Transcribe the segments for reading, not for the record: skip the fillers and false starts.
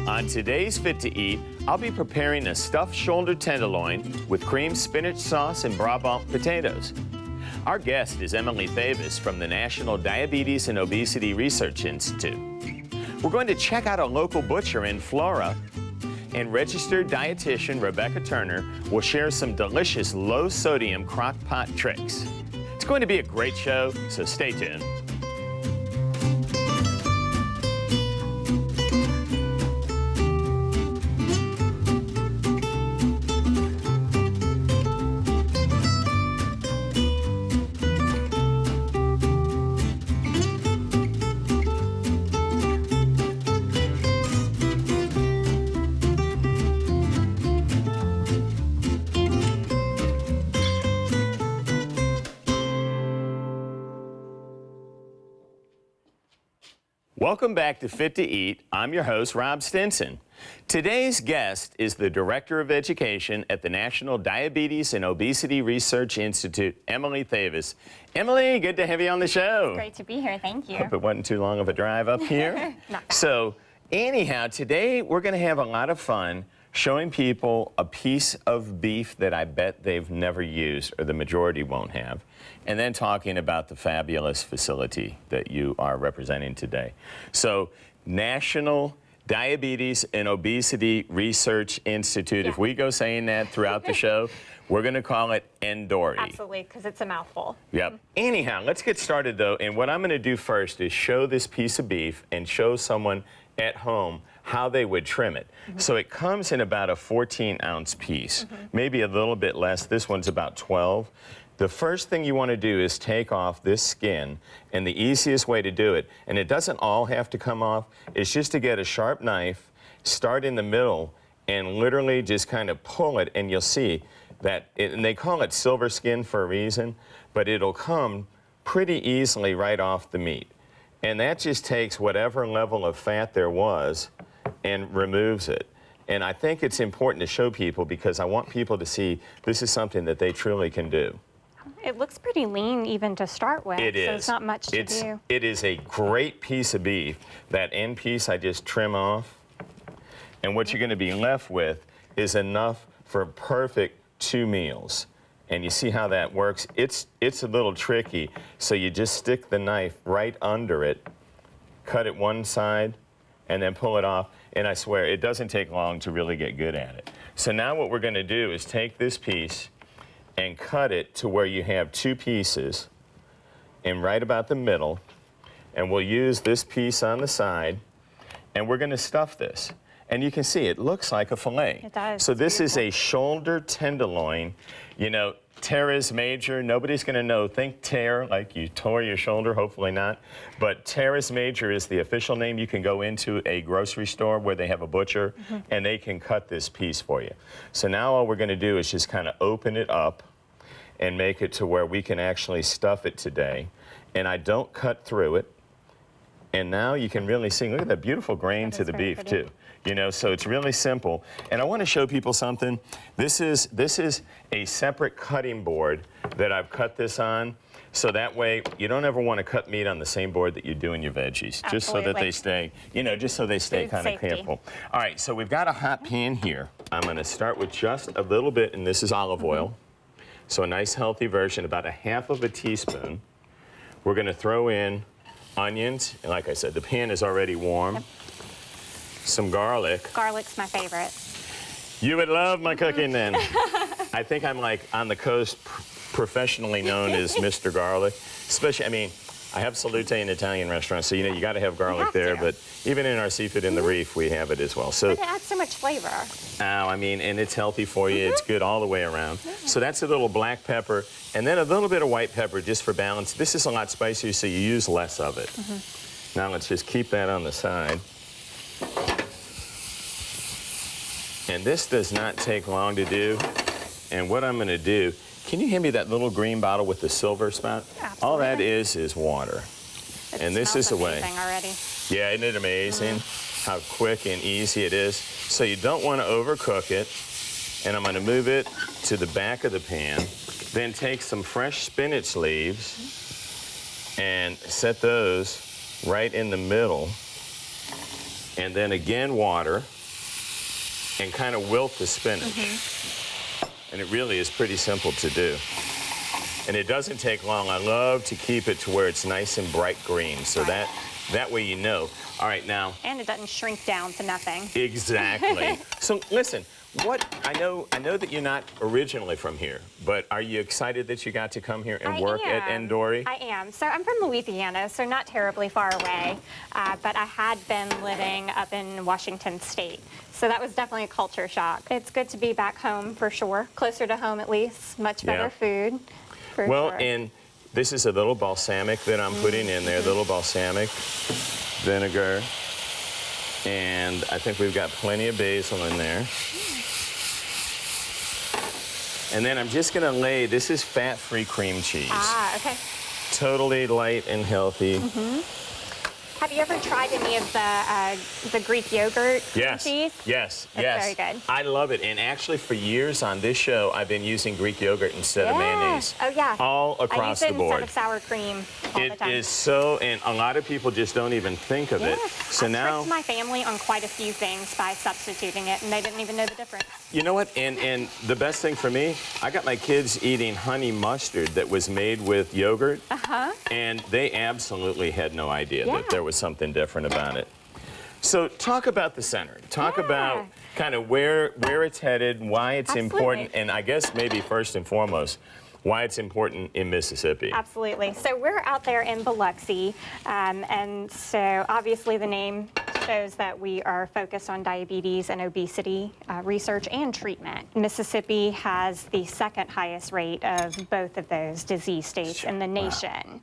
On today's Fit to Eat, I'll be preparing a stuffed shoulder tenderloin with cream spinach sauce and Brabant potatoes. Our guest is Emily Thevis from the National Diabetes and Obesity Research Institute. We're going to check out a local butcher in Flora, and registered dietitian Rebecca Turner will share some delicious low-sodium crock-pot tricks. It's going to be a great show, so stay tuned. Welcome back to Fit to Eat. I'm your host, Rob Stinson. Today's guest is the Director of Education at the National Diabetes and Obesity Research Institute, Emily Thevis. Emily, good to have you on the show. Great to be here, thank you. Hope it wasn't too long of a drive up here. Not bad. So, anyhow, today we're going to have a lot of fun showing people a piece of beef that I bet they've never used, or the majority won't have, and then talking about the fabulous facility that you are representing today. So, National Diabetes and Obesity Research Institute. Yeah. If we go saying that throughout the show, we're going to call it NDORI. Absolutely, because it's a mouthful. Yep. Anyhow, let's get started though, and what I'm going to do first is show this piece of beef and show someone at home how they would trim it. So it comes in about a 14-ounce piece, maybe a little bit less. This one's about 12. The first thing you want to do is take off this skin, and the easiest way to do it, and it doesn't all have to come off, is just to get a sharp knife, start in the middle, and literally just kind of pull it, and you'll see that, and they call it silver skin for a reason, but it'll come pretty easily right off the meat. And that just takes whatever level of fat there was and removes it. And I think it's important to show people because I want people to see this is something that they truly can do. It looks pretty lean even to start with. It is. So it's not much to do. It is a great piece of beef. That end piece I just trim off. And what you're going to be left with is enough for a perfect 2 meals. And you see how that works? It's a little tricky. So you just stick the knife right under it, cut it one side, and then pull it off. And I swear, it doesn't take long to really get good at it. So now what we're going to do is take this piece and cut it to where you have 2 pieces and right about the middle. And we'll use this piece on the side, and we're going to stuff this. And you can see it looks like a fillet. It does. So It's this is beautiful. a shoulder tenderloin. You know, teres major, nobody's going to know. Think tear, like you tore your shoulder, hopefully not. But teres major is the official name. You can go into a grocery store where they have a butcher, and they can cut this piece for you. So now all we're going to do is just kind of open it up and make it to where we can actually stuff it today. And I don't cut through it. And now you can really see, look at that beautiful grain to the beef too. You know, so it's really simple. And I want to show people something. This is a separate cutting board that I've cut this on. So that way you don't ever want to cut meat on the same board that you're doing your veggies. Absolutely. Just so that they stay, you know, just so they stay Food kind of safety. careful. All right, so we've got a hot pan here. I'm going to start with just a little bit, and this is olive oil. So a nice healthy version, about a half of a teaspoon. We're going to throw in onions, and like I said, the pan is already warm. Yep. Some garlic. Garlic's my favorite. You would love my cooking then. I think I'm like on the coast professionally known as Mr. Garlic. Especially, I mean, I have Salute in Italian restaurants, so you know you got to have garlic there, but even in our Seafood in the Reef, we have it as well. So But it adds so much flavor. I mean, and it's healthy for you. It's good all the way around. So that's a little black pepper, and then a little bit of white pepper just for balance. This is a lot spicier, so you use less of it. Now let's just keep that on the side. And this does not take long to do. And what I'm going to do, can you hand me that little green bottle with the silver spout? Absolutely. All that is water. And this is the way. Already. Yeah, isn't it amazing how quick and easy it is? So you don't want to overcook it. And I'm going to move it to the back of the pan. Then take some fresh spinach leaves and set those right in the middle. And then again, water. and kind of wilt the spinach. And it really is pretty simple to do. And it doesn't take long. I love to keep it to where it's nice and bright green, so that way you know. All right, now. And it doesn't shrink down to nothing. Exactly. So listen, I know that you're not originally from here, but are you excited that you got to come here and work at Endori? I am. So I'm from Louisiana, so not terribly far away, but I had been living up in Washington State. So that was definitely a culture shock. It's good to be back home for sure, closer to home at least, much better food. Well, sure. and this is a little balsamic that I'm putting in there, little balsamic vinegar, and I think we've got plenty of basil in there. And then I'm just gonna lay, this is fat-free cream cheese. Ah, okay. Totally light and healthy. Have you ever tried any of the Greek yogurt cheese? Yes, That's very good. I love it. And actually, for years on this show, I've been using Greek yogurt instead of mayonnaise. Oh, yeah. All across the board. I use it instead of sour cream all the time. It is so, and a lot of people just don't even think of it. So I've now, tricked my family on quite a few things by substituting it, and they didn't even know the difference. you know what? And the best thing for me, I got my kids eating honey mustard that was made with yogurt, and they absolutely had no idea that there was something different about it. So talk about the center. Talk about kind of where it's headed, why it's important, and I guess maybe first and foremost, why it's important in Mississippi. Absolutely. So we're out there in Biloxi, and so obviously the name shows that we are focused on diabetes and obesity research and treatment. Mississippi has the second highest rate of both of those disease states in the nation,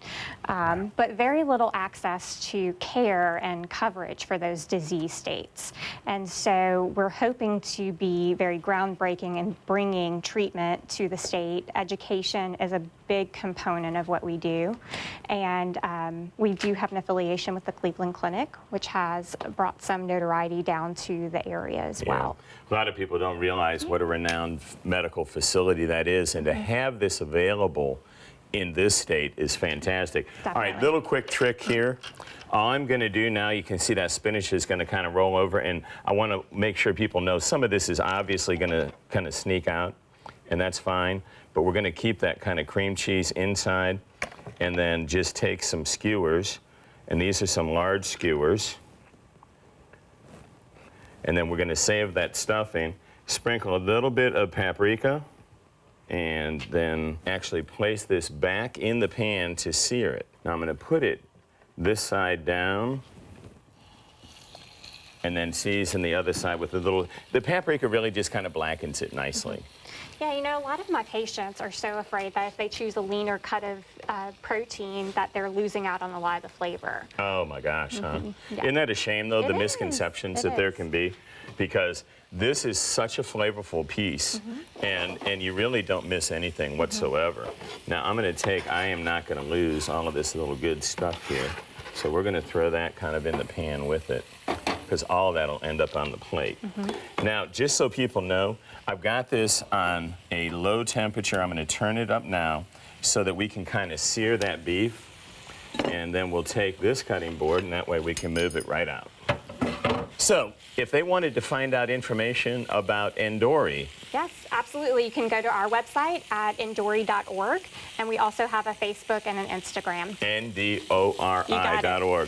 but very little access to care and coverage for those disease states. And so we're hoping to be very groundbreaking in bringing treatment to the state. Education is a big component of what we do, and we do have an affiliation with the Cleveland Clinic, which has brought some notoriety down to the area as well. A lot of people don't realize what a renowned medical facility that is, and to have this available in this state is fantastic. Definitely. All right, little quick trick here. All I'm going to do now, you can see that spinach is going to kind of roll over, and I want to make sure people know some of this is obviously going to kind of sneak out, and that's fine, but we're going to keep that kind of cream cheese inside, and then just take some skewers, and these are some large skewers. And then we're going to save that stuffing, sprinkle a little bit of paprika, and then actually place this back in the pan to sear it. Now I'm going to put it this side down, and then season the other side with a little, the paprika really just kind of blackens it nicely. Yeah, you know, a lot of my patients are so afraid that if they choose a leaner cut of protein, that they're losing out on a lot of the flavor. Oh my gosh, huh? Yeah. Isn't that a shame, though, It the is. misconceptions that there can be? Because this is such a flavorful piece, and you really don't miss anything whatsoever. Now, I'm going to take, I am not going to lose all of this little good stuff here, so we're going to throw that kind of in the pan with it, because all of that will end up on the plate. Now, just so people know, I've got this on a low temperature. I'm going to turn it up now so that we can kind of sear that beef, and then we'll take this cutting board, and that way we can move it right out. So, if they wanted to find out information about Endori, Yes, absolutely. You can go to our website at endori.org, and we also have a Facebook and an Instagram. ndori.org.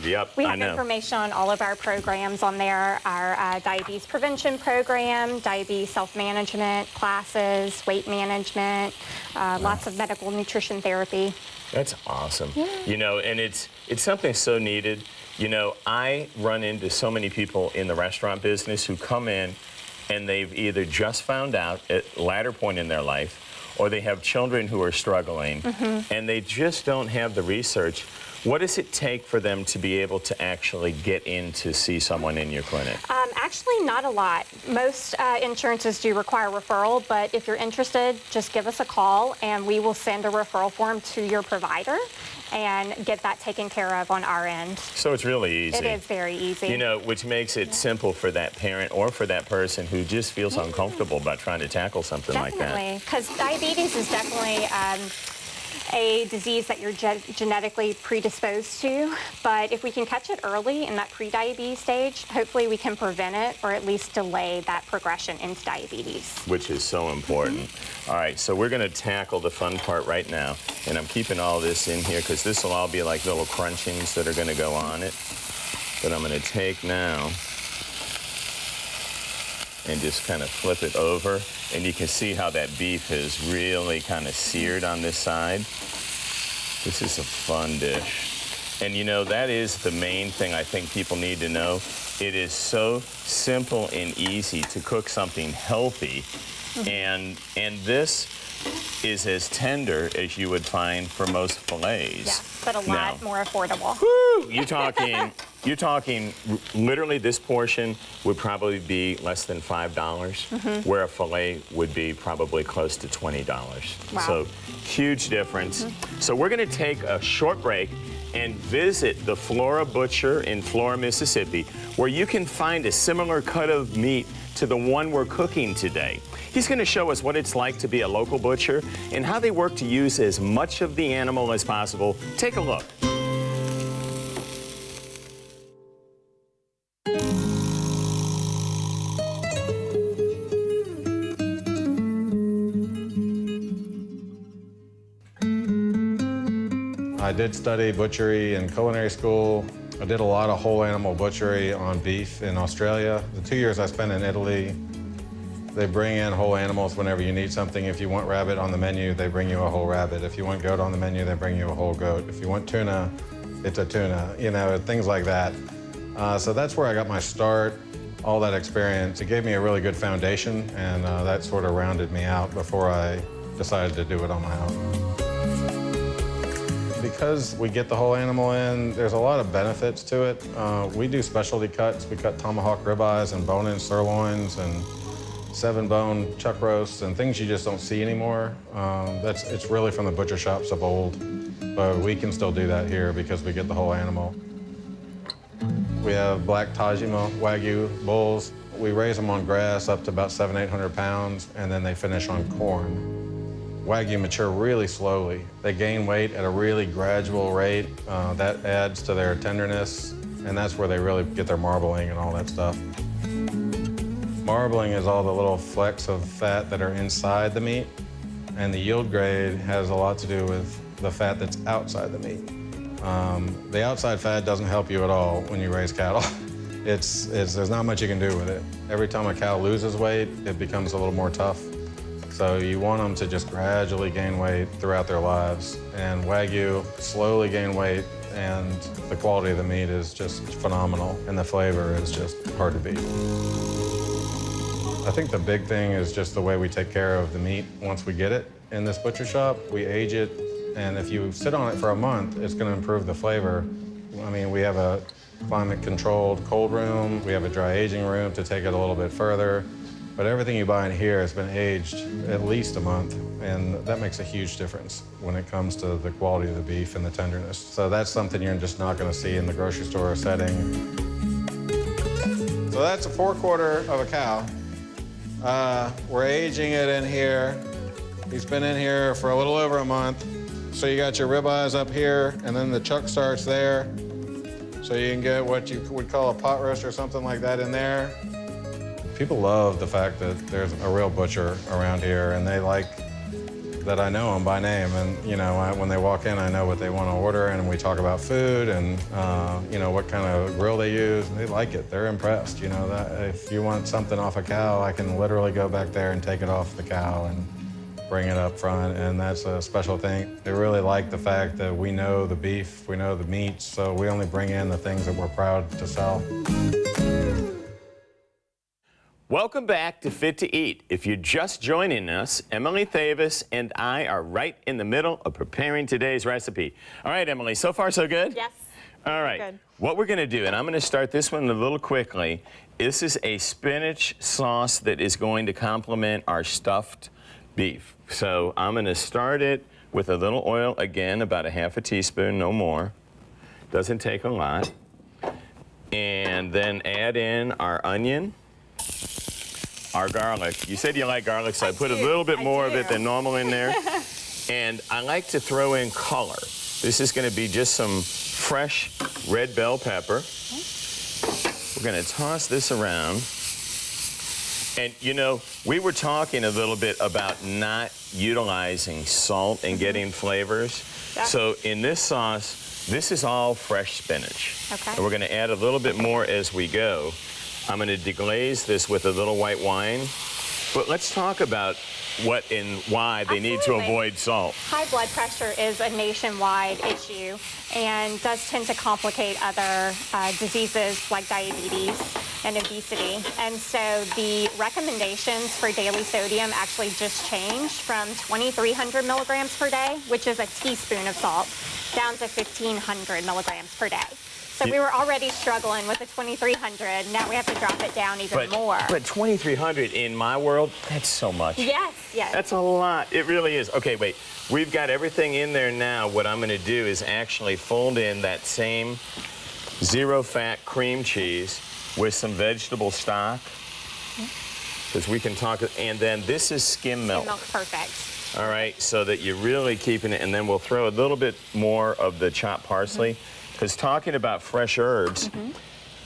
Yep, We I have know. information on all of our programs on there, our diabetes prevention program, diabetes self-management classes, weight management, lots of medical nutrition therapy. That's awesome. You know, and it's something so needed. You know, I run into so many people in the restaurant business who come in and they've either just found out at a latter point in their life, or they have children who are struggling, and they just don't have the research. What does it take for them to be able to actually get in to see someone in your clinic? Actually, not a lot. Most insurances do require referral, but if you're interested, just give us a call and we will send a referral form to your provider and get that taken care of on our end. So it's really easy. It is very easy. You know, which makes it simple for that parent or for that person who just feels uncomfortable about trying to tackle something like that. Definitely, because diabetes is definitely a disease that you're genetically predisposed to, but if we can catch it early in that pre-diabetes stage, hopefully we can prevent it or at least delay that progression into diabetes. Which is so important. All right, so we're gonna tackle the fun part right now, and I'm keeping all this in here because this will all be like little crunchings that are gonna go on it. But I'm gonna take now and just kind of flip it over. And you can see how that beef is really kind of seared on this side. This is a fun dish. And you know, that is the main thing I think people need to know. It is so simple and easy to cook something healthy. And this is as tender as you would find for most fillets. Yeah, but a lot more affordable. Woo! You're talking, literally this portion would probably be less than $5, where a fillet would be probably close to $20. Wow. So huge difference. So we're gonna take a short break and visit the Flora Butcher in Flora, Mississippi, where you can find a similar cut of meat to the one we're cooking today. He's going to show us what it's like to be a local butcher and how they work to use as much of the animal as possible. Take a look. I did study butchery in culinary school. I did a lot of whole animal butchery on beef in Australia. The 2 years I spent in Italy, they bring in whole animals whenever you need something. If you want rabbit on the menu, they bring you a whole rabbit. If you want goat on the menu, they bring you a whole goat. If you want tuna, it's a tuna, you know, things like that. So that's where I got my start, all that experience. It gave me a really good foundation, and that sort of rounded me out before I decided to do it on my own. Because we get the whole animal in, there's a lot of benefits to it. We do specialty cuts. We cut tomahawk ribeyes and bone-in sirloins and 7-bone chuck roasts and things you just don't see anymore. It's really from the butcher shops of old, but we can still do that here because we get the whole animal. We have black Tajima Wagyu bulls. We raise them on grass up to about 700-800 pounds, and then they finish on corn. Wagyu mature really slowly. They gain weight at a really gradual rate. That adds to their tenderness, and that's where they really get their marbling and all that stuff. Marbling is all the little flecks of fat that are inside the meat, and the yield grade has a lot to do with the fat that's outside the meat. The outside fat doesn't help you at all when you raise cattle. There's not much you can do with it. Every time a cow loses weight, it becomes a little more tough. So you want them to just gradually gain weight throughout their lives. And Wagyu slowly gain weight, and the quality of the meat is just phenomenal, and the flavor is just hard to beat. I think the big thing is just the way we take care of the meat once we get it in this butcher shop. We age it, and if you sit on it for a month, it's going to improve the flavor. I mean, we have a climate-controlled cold room. We have a dry aging room to take it a little bit further. But everything you buy in here has been aged at least a month, and that makes a huge difference when it comes to the quality of the beef and the tenderness. So that's something you're just not going to see in the grocery store setting. So that's a forequarter of a cow. We're aging it in here. He's been in here for a little over a month. So you got your ribeyes up here, and then the chuck starts there. So you can get what you would call a pot roast or something like that in there. People love the fact that there's a real butcher around here, and they like that I know them by name. And, you know, when they walk in, I know what they want to order, and we talk about food and, you know, what kind of grill they use. They like it. They're impressed. You know, that if you want something off a cow, I can literally go back there and take it off the cow and bring it up front, and that's a special thing. They really like the fact that we know the beef, we know the meats, so we only bring in the things that we're proud to sell. Welcome back to Fit to Eat. If you're just joining us, Emily Thevis and I are right in the middle of preparing today's recipe. All right, Emily, so far so good? Yes. All right. Good. What we're going to do, and I'm going to start this one a little quickly, this is a spinach sauce that is going to complement our stuffed beef. So I'm going to start it with a little oil, again, about a half a teaspoon, no more. Doesn't take a lot. And then add in our onion, our garlic. You said you like garlic, so I put a little bit more of it than normal in there. And I like to throw in color. This is going to be just some fresh red bell pepper. We're going to toss this around. And you know, we were talking a little bit about not utilizing salt and getting flavors. Yeah. So in this sauce, this is all fresh spinach. Okay. And we're going to add a little bit more as we go. I'm going to deglaze this with a little white wine. But let's talk about what and why they need to Absolutely. avoid salt. High blood pressure is a nationwide issue and does tend to complicate other diseases like diabetes and obesity. And so the recommendations for daily sodium actually just changed from 2,300 milligrams per day, which is a teaspoon of salt, down to 1,500 milligrams per day. So we were already struggling with the 2,300. Now we have to drop it down even more. But 2,300 in my world, that's so much. Yes, yes. That's a lot. It really is. Okay, wait. We've got everything in there now. What I'm going to do is actually fold in that same zero-fat cream cheese with some vegetable stock. Because we can talk. And then this is skim milk. Skim milk, perfect. All right, so that you're really keeping it. And then we'll throw a little bit more of the chopped parsley. Because talking about fresh herbs,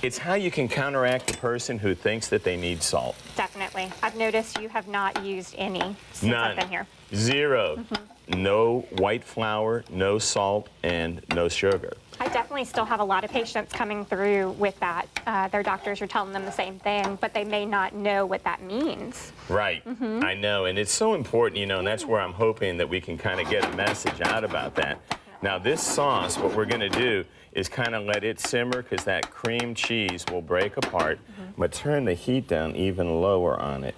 it's how you can counteract the person who thinks that they need salt. Definitely. I've noticed you have not used any since I've been here. Zero. No white flour, no salt, and no sugar. I definitely still have a lot of patients coming through with that. Their doctors are telling them the same thing, but they may not know what that means. Right. I know, and it's so important, you know, and that's where I'm hoping that we can kind of get a message out about that. Now, this sauce, what we're going to do is kind of let it simmer because that cream cheese will break apart. I'm going to turn the heat down even lower on it.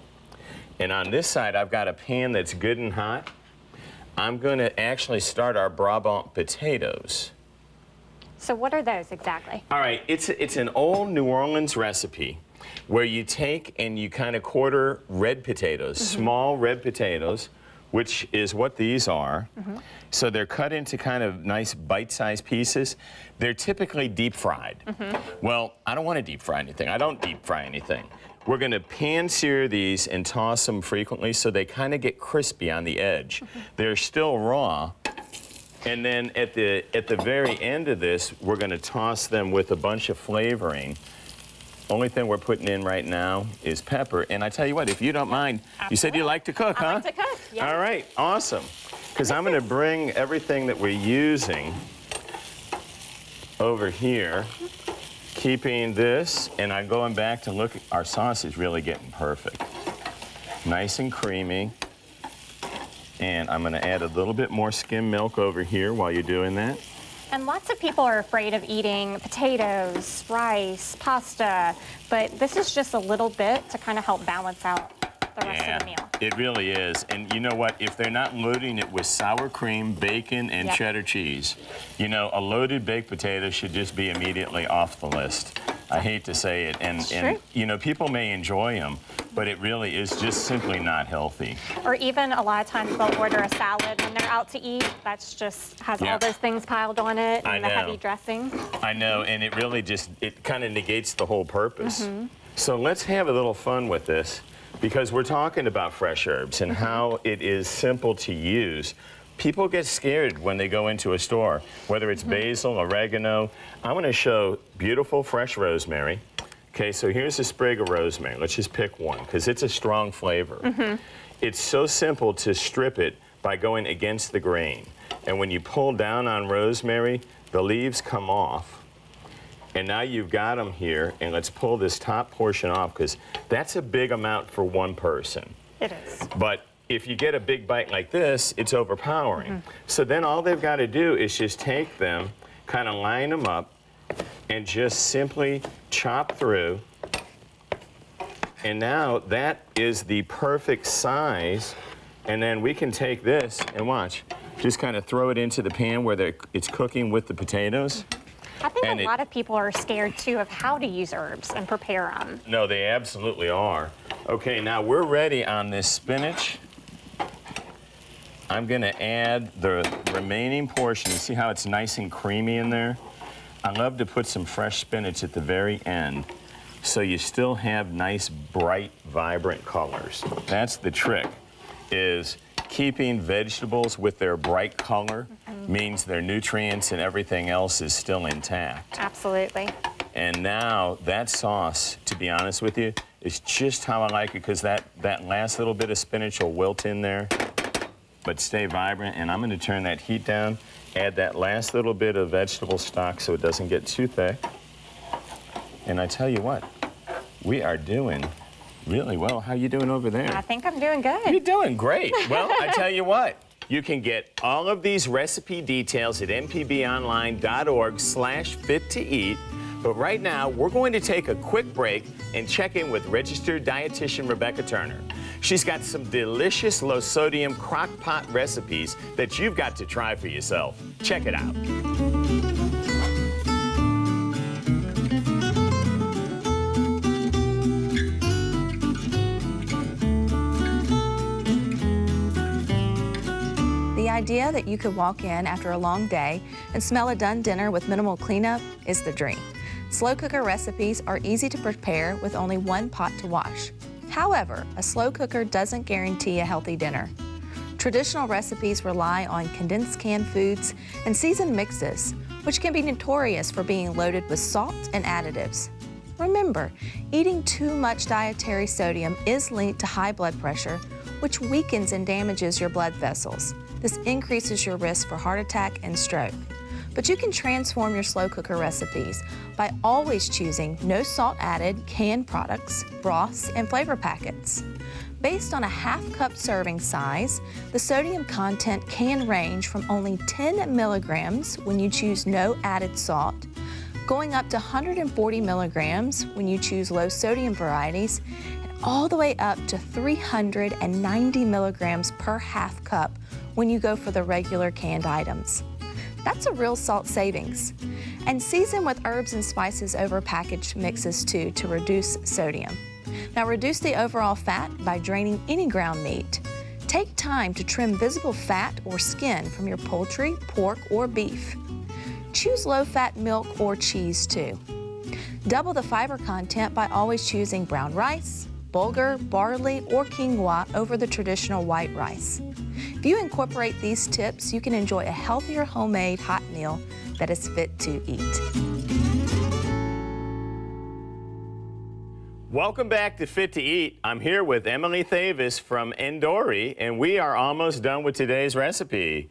And on this side, I've got a pan that's good and hot. I'm going to actually start our Brabant potatoes. So what are those exactly? All right, it's an old New Orleans recipe where you take and you kind of quarter red potatoes, small red potatoes, which is what these are. So they're cut into kind of nice bite-sized pieces. They're typically deep fried. Well, I don't want to deep fry anything. I don't deep fry anything. We're going to pan sear these and toss them frequently so they kind of get crispy on the edge. They're still raw. And then at the very end of this, we're going to toss them with a bunch of flavoring. Only thing we're putting in right now is pepper. And I tell you what, if you don't mind, you said you like to cook, huh? I like to cook, yeah. All right, awesome. Because I'm going to bring everything that we're using over here, keeping this, and I'm going back to look. Our sauce is really getting perfect. Nice and creamy. And I'm going to add a little bit more skim milk over here while you're doing that. And lots of people are afraid of eating potatoes, rice, pasta, but this is just a little bit to kind of help balance out the rest of the meal. It really is. And you know what? If they're not loading it with sour cream, bacon, and cheddar cheese, you know, a loaded baked potato should just be immediately off the list. I hate to say it. And you know, people may enjoy them, but it really is just simply not healthy. Or even a lot of times they'll order a salad when they're out to eat. That's just has all those things piled on it and the heavy dressing. I know, and it really just, it kind of negates the whole purpose. So let's have a little fun with this because we're talking about fresh herbs and how it is simple to use. People get scared when they go into a store, whether it's basil, oregano. I'm going to show beautiful fresh rosemary. Okay, so here's a sprig of rosemary. Let's just pick one because it's a strong flavor. It's so simple to strip it by going against the grain. And when you pull down on rosemary, the leaves come off. And now you've got them here, and let's pull this top portion off because that's a big amount for one person. It is. But if you get a big bite like this, it's overpowering. So then all they've got to do is just take them, kind of line them up, and just simply chop through. And now that is the perfect size. And then we can take this and watch. Just kind of throw it into the pan where it's cooking with the potatoes. I think a lot of people are scared too of how to use herbs and prepare them. No, they absolutely are. Okay, now we're ready on this spinach. I'm gonna add the remaining portion. You see how it's nice and creamy in there? I love to put some fresh spinach at the very end so you still have nice, bright, vibrant colors. That's the trick, is keeping vegetables with their bright color means their nutrients and everything else is still intact. Absolutely. And now that sauce, to be honest with you, is just how I like it, because that last little bit of spinach will wilt in there, but stay vibrant. And I'm going to turn that heat down, add that last little bit of vegetable stock so it doesn't get too thick. And I tell you what, we are doing really well. How you doing over there? I think I'm doing good. You're doing great. Well, I tell you what, you can get all of these recipe details at mpbonline.org/fit-to-eat. But right now, we're going to take a quick break and check in with registered dietitian Rebecca Turner. She's got some delicious low-sodium crock-pot recipes that you've got to try for yourself. Check it out. The idea that you could walk in after a long day and smell a done dinner with minimal cleanup is the dream. Slow cooker recipes are easy to prepare with only one pot to wash. However, a slow cooker doesn't guarantee a healthy dinner. Traditional recipes rely on condensed canned foods and seasoned mixes, which can be notorious for being loaded with salt and additives. Remember, eating too much dietary sodium is linked to high blood pressure, which weakens and damages your blood vessels. This increases your risk for heart attack and stroke. But you can transform your slow cooker recipes by always choosing no salt added canned products, broths, and flavor packets. Based on a half-cup serving size, the sodium content can range from only 10 milligrams when you choose no added salt, going up to 140 milligrams when you choose low sodium varieties, and all the way up to 390 milligrams per half cup when you go for the regular canned items. That's a real salt savings. And season with herbs and spices over packaged mixes too to reduce sodium. Now reduce the overall fat by draining any ground meat. Take time to trim visible fat or skin from your poultry, pork, or beef. Choose low-fat milk or cheese too. Double the fiber content by always choosing brown rice, bulgur, barley, or quinoa over the traditional white rice. If you incorporate these tips, you can enjoy a healthier homemade hot meal that is fit to eat. Welcome back to Fit to Eat. I'm here with Emily Thevis from Endori, and we are almost done with today's recipe.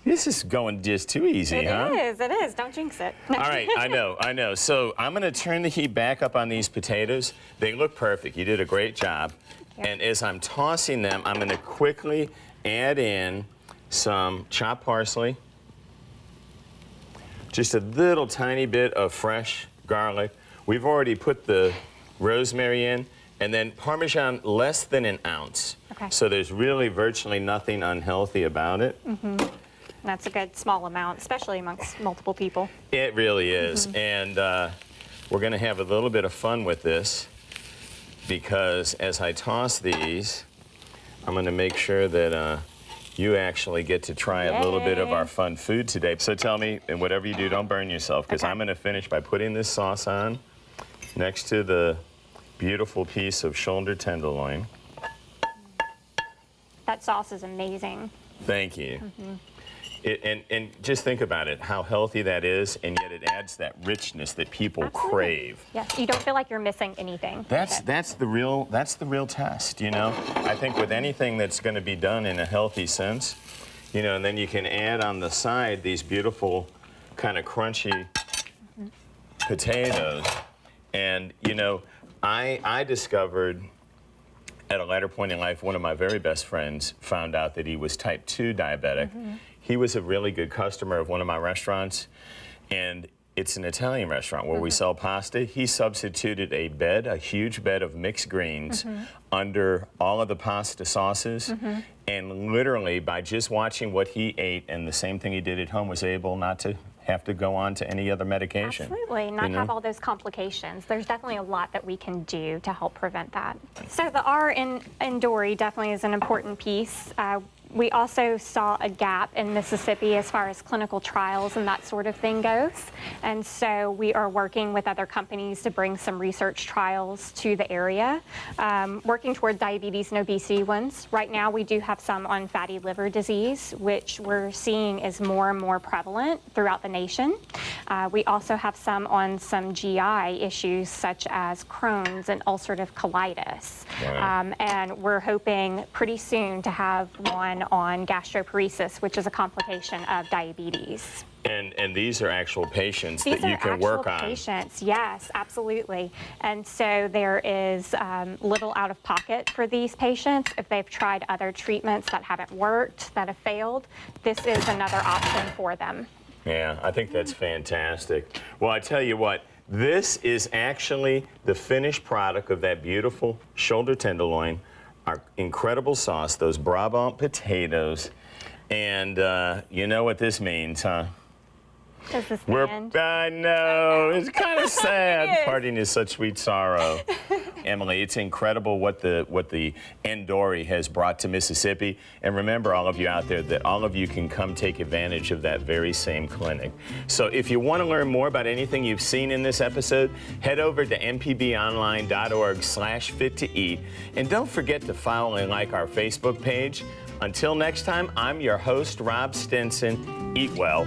This is going just too easy, huh? It is. Don't jinx it. All right, I know. So I'm going to turn the heat back up on these potatoes. They look perfect. You did a great job. Yep. And as I'm tossing them, I'm going to quickly add in some chopped parsley, just a little tiny bit of fresh garlic. We've already put the rosemary in, and then Parmesan less than an ounce. Okay. So there's really virtually nothing unhealthy about it. Mm-hmm. That's a good small amount, especially amongst multiple people. It really is. Mm-hmm. And we're going to have a little bit of fun with this, because as I toss these, I'm going to make sure that you actually get to try a little bit of our fun food today. So tell me, and whatever you do, don't burn yourself, because I'm going to finish by putting this sauce on next to the beautiful piece of shoulder tenderloin. That sauce is amazing. Thank you. Mm-hmm. And just think about it, how healthy that is, and yet it adds that richness that people Absolutely. crave. Yes, you don't feel like you're missing anything. That's the real test, you know. I think with anything that's going to be done in a healthy sense, you know, and then you can add on the side these beautiful kind of crunchy potatoes. And you know, I discovered at a later point in life, one of my very best friends found out that he was type 2 diabetic. He was a really good customer of one of my restaurants, and it's an Italian restaurant where we sell pasta. He substituted a huge bed of mixed greens under all of the pasta sauces, and literally by just watching what he ate and the same thing he did at home was able not to have to go on to any other medication. Absolutely, not have all those complications. There's definitely a lot that we can do to help prevent that. So the R in Endori definitely is an important piece. We also saw a gap in Mississippi as far as clinical trials and that sort of thing goes. And so we are working with other companies to bring some research trials to the area, working toward diabetes and obesity ones. Right now we do have some on fatty liver disease, which we're seeing is more and more prevalent throughout the nation. We also have some on some GI issues such as Crohn's and ulcerative colitis. Wow. And we're hoping pretty soon to have one on gastroparesis, which is a complication of diabetes. And these are actual patients These that you are can work on. patients, yes, absolutely. And so there is little out of pocket for these patients. If they've tried other treatments that haven't worked, that have failed, this is another option for them. Yeah, I think that's fantastic. Well, I tell you what, this is actually the finished product of that beautiful shoulder tenderloin, our incredible sauce, those Brabant potatoes, and you know what this means, huh? Does this end? I know, it's kind of sad. It is. Parting is such sweet sorrow. Emily, it's incredible what the Endori has brought to Mississippi. And remember, all of you out there, that all of you can come take advantage of that very same clinic. So if you want to learn more about anything you've seen in this episode, head over to mpbonline.org/fit-to-eat. And don't forget to follow and like our Facebook page. Until next time, I'm your host, Rob Stinson. Eat well.